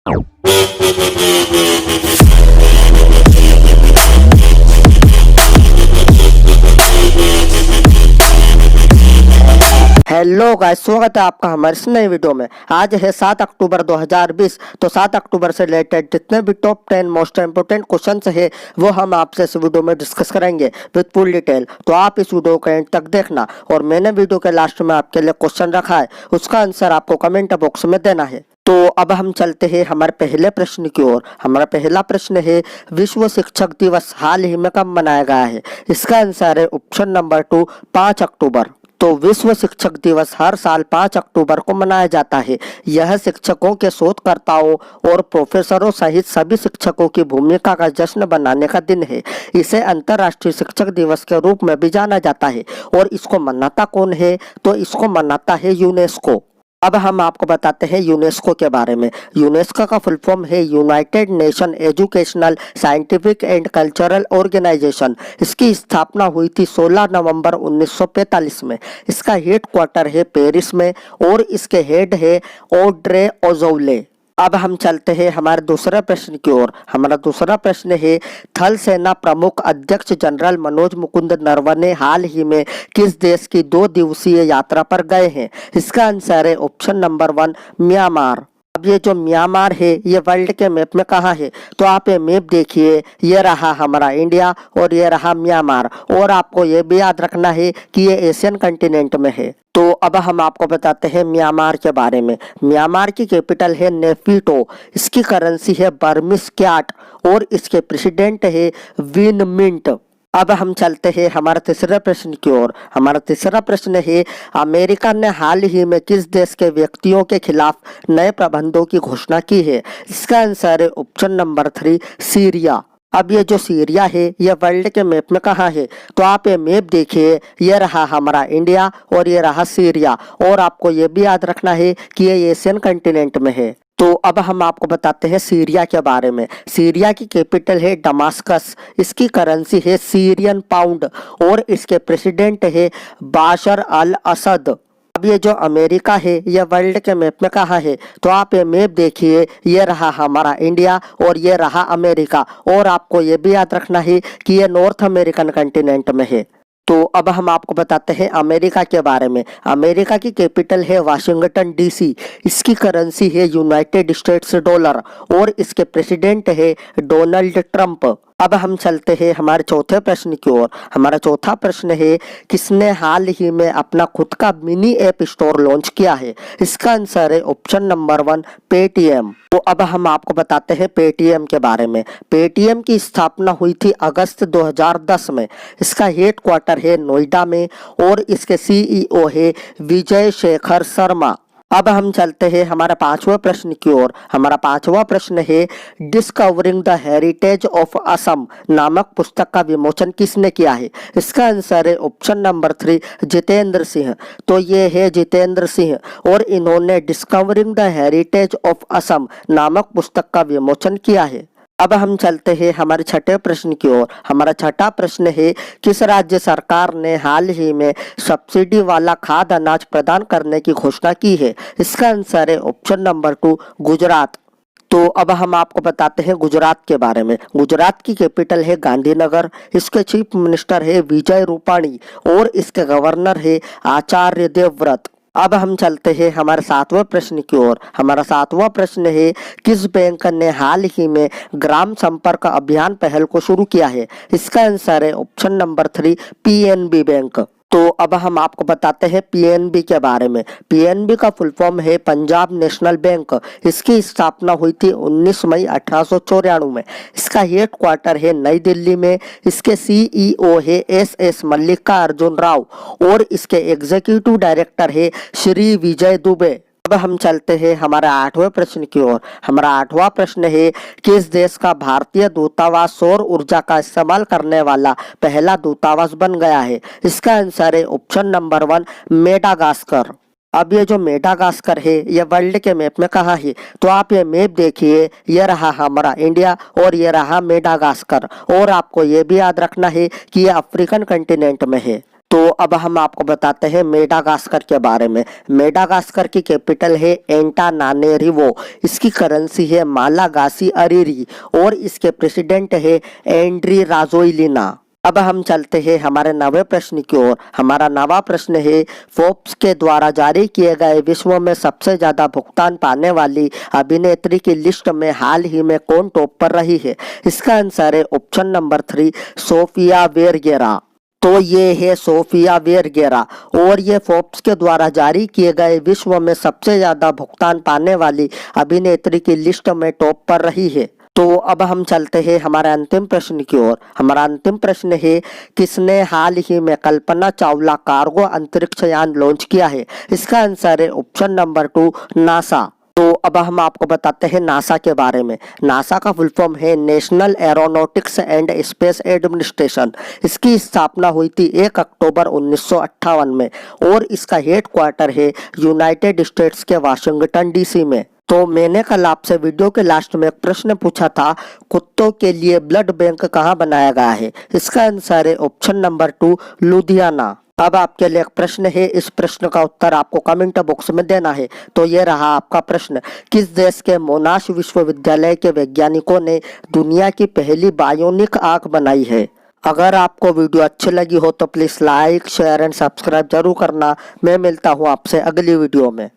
Hello guys, स्वागत है आपका हमारे इस नई वीडियो में। आज है 7 अक्टूबर 2020। तो 7 अक्टूबर से रिलेटेड जितने भी टॉप 10 मोस्ट इंपोर्टेंट क्वेश्चंस है वो हम आपसे इस वीडियो में डिस्कस करेंगे विद फुल डिटेल। तो आप इस वीडियो को एंड तक देखना। और मैंने वीडियो के लास्ट में आपके लिए क्वेश्चन रखा है, उसका आंसर आपको कमेंट बॉक्स में देना है। तो अब हम चलते हैं हमारे पहले प्रश्न की ओर। हमारा पहला प्रश्न है, विश्व शिक्षक दिवस हाल ही में कब मनाया गया है? इसका आंसर है ऑप्शन नंबर 2, 5 अक्टूबर। तो विश्व शिक्षक दिवस हर साल 5 अक्टूबर को मनाया जाता है। यह शिक्षकों के शोधकर्ताओं और प्रोफेसरों सहित सभी शिक्षकों की भूमिका का जश्न बनाने का दिन है। इसे अंतर्राष्ट्रीय शिक्षक दिवस के रूप में भी जाना जाता है। और इसको मनाता कौन है? तो इसको मनाता है यूनेस्को। अब हम आपको बताते हैं यूनेस्को के बारे में। यूनेस्को का फुल फॉर्म है United Nation Educational, Scientific and Cultural Organisation. इसकी स्थापना हुई थी 16 नवंबर 1945 में। इसका हेड क्वार्टर है पेरिस में और इसके हेड है ऑड्रे ओजोले। अब हम चलते हैं हमारे दूसरे प्रश्न की ओर। हमारा दूसरा प्रश्न है, थल सेना प्रमुख अध्यक्ष जनरल मनोज मुकुंद नरवणे हाल ही में किस देश की 2 दिवसीय यात्रा पर गए हैं? इसका आंसर है ऑप्शन नंबर 1, म्यांमार। अब ये जो म्यांमार है ये वर्ल्ड के मैप में कहाँ है? तो आप ये मैप देखिए, ये रहा हमारा इंडिया और ये रहा म्यांमार। और आपको ये भी याद रखना है कि ये एशियन कंटिनेंट में है। तो अब हम आपको बताते हैं म्यांमार के बारे में। म्यांमार की कैपिटल है नेफिटो। इसकी करेंसी है बर्मिस क्याट और इसके प्रेसिडेंट है विन मिंट। अब हम चलते हैं हमारे तीसरे प्रश्न की ओर। हमारा तीसरा प्रश्न है, अमेरिका ने हाल ही में किस देश के व्यक्तियों के खिलाफ नए प्रतिबंधों की घोषणा की है? इसका आंसर है ऑप्शन नंबर 3, सीरिया। अब ये जो सीरिया है ये वर्ल्ड के मैप में कहाँ है? तो आप ये मैप देखिए, ये रहा हमारा इंडिया और ये रहा सीरिया। और आपको ये भी याद रखना है कि ये एशियन कंटिनेंट में है। तो अब हम आपको बताते हैं सीरिया के बारे में। सीरिया की कैपिटल है दमास्कस। इसकी करेंसी है सीरियन पाउंड और इसके प्रेसिडेंट है बाशर अल असद। अब ये जो अमेरिका है ये वर्ल्ड के मैप में कहाँ है? तो आप ये मैप देखिए, ये रहा हमारा इंडिया और ये रहा अमेरिका। और आपको ये भी याद रखना है कि ये नॉर्थ अमेरिकन कंटिनेंट में है। तो अब हम आपको बताते हैं अमेरिका के बारे में। अमेरिका की कैपिटल है वाशिंगटन डीसी। इसकी करेंसी है यूनाइटेड स्टेट्स डॉलर और इसके प्रेसिडेंट है डोनाल्ड ट्रंप। अब हम चलते हैं हमारे चौथे प्रश्न की ओर। हमारा चौथा प्रश्न है, किसने हाल ही में अपना खुद का मिनी ऐप स्टोर लॉन्च किया है? इसका आंसर है ऑप्शन नंबर 1, पेटीएम। तो अब हम आपको बताते हैं पेटीएम के बारे में। पेटीएम की स्थापना हुई थी अगस्त 2010 में। इसका हेड क्वार्टर है नोएडा में और इसके सीईओ है विजय शेखर शर्मा। अब हम चलते हैं हमारा पांचवा प्रश्न की ओर। हमारा पांचवा प्रश्न है, discovering the heritage of Assam नामक पुस्तक का विमोचन किसने किया है? इसका आंसर है ऑप्शन नंबर 3, जितेंद्र सिंह। तो ये है जितेंद्र सिंह और इन्होंने discovering the heritage of Assam नामक पुस्तक का विमोचन किया है। अब हम चलते हैं हमारे छठे प्रश्न की ओर। हमारा छठा प्रश्न है, किस राज्य सरकार ने हाल ही में सब्सिडी वाला खाद्य अनाज प्रदान करने की घोषणा की है? इसका आंसर है ऑप्शन नंबर 2, गुजरात। तो अब हम आपको बताते हैं गुजरात के बारे में। गुजरात की कैपिटल है गांधीनगर। इसके चीफ मिनिस्टर है विजय रूपाणी और इसके गवर्नर है आचार्य देवव्रत। अब हम चलते हैं हमारे सातवें प्रश्न की ओर। हमारा सातवां प्रश्न है, किस बैंक ने हाल ही में ग्राम संपर्क अभियान पहल को शुरू किया है? इसका आंसर है ऑप्शन नंबर 3, पीएनबी बैंक। तो अब हम आपको बताते हैं पीएनबी के बारे में। पीएनबी का फुल फॉर्म है पंजाब नेशनल बैंक। इसकी स्थापना हुई थी 19 मई 1894 में। इसका हेड क्वार्टर है नई दिल्ली में। इसके सीईओ है एस मल्लिकार्जुन राव और इसके एग्जीक्यूटिव डायरेक्टर है श्री विजय दुबे। अब हम चलते हैं हमारे आठवें प्रश्न की ओर। हमारा आठवां प्रश्न है, किस देश का भारतीय दूतावास सौर ऊर्जा का इस्तेमाल करने वाला पहला दूतावास बन गया है? इसका आंसर है ऑप्शन नंबर 1, मेडागास्कर। अब ये जो मेडागास्कर है ये वर्ल्ड के मैप में कहाँ है? तो आप ये मैप देखिए, ये रहा हमारा इंडिया और ये रहा मेडागास्कर। और आपको ये भी याद रखना है कि ये अफ्रीकन कंटिनेंट में है। तो अब हम आपको बताते हैं मेडागास्कर के बारे में। मेडागास्कर की कैपिटल है एंटानानेरिवो, इसकी करेंसी है मालागासी अरिरी और इसके प्रेसिडेंट है एंड्री राजोइलिना। अब हम चलते हैं हमारे नवे प्रश्न की ओर। हमारा नवा प्रश्न है, फोर्ब्स के द्वारा जारी किए गए विश्व में सबसे ज्यादा भुगतान पाने वाली अभिनेत्री की लिस्ट में हाल ही में कौन टॉप पर रही है? इसका आंसर है ऑप्शन नंबर 3, सोफिया वेरगेरा। तो ये है सोफिया वेरगेरा और ये फोर्ब्स के द्वारा जारी किए गए विश्व में सबसे ज्यादा भुगतान पाने वाली अभिनेत्री की लिस्ट में टॉप पर रही है। तो अब हम चलते हैं हमारे अंतिम प्रश्न की ओर। हमारा अंतिम प्रश्न है, किसने हाल ही में कल्पना चावला कार्गो अंतरिक्ष यान लॉन्च किया है? इसका आंसर है ऑप्शन नंबर 2, नासा। तो अब हम आपको बताते हैं नासा के बारे में। नासा का फुल फॉर्म है national aeronautics and space administration. इसकी स्थापना हुई थी 1 अक्टूबर 1958 में और इसका हेड क्वार्टर है यूनाइटेड स्टेट्स के वाशिंगटन डीसी में। तो मैंने कल आपसे वीडियो के लास्ट में एक प्रश्न पूछा था, कुत्तों के लिए ब्लड बैंक कहाँ बनाया गया है? इसका आंसर है ऑप्शन नंबर 2, लुधियाना। अब आपके लिए एक प्रश्न है, इस प्रश्न का उत्तर आपको कमेंट बॉक्स में देना है। तो ये रहा आपका प्रश्न, किस देश के मोनाश विश्वविद्यालय के वैज्ञानिकों ने दुनिया की पहली बायोनिक आंख बनाई है? अगर आपको वीडियो अच्छी लगी हो तो please like, share and subscribe जरूर करना। मैं मिलता हूँ आपसे अगली वीडियो में।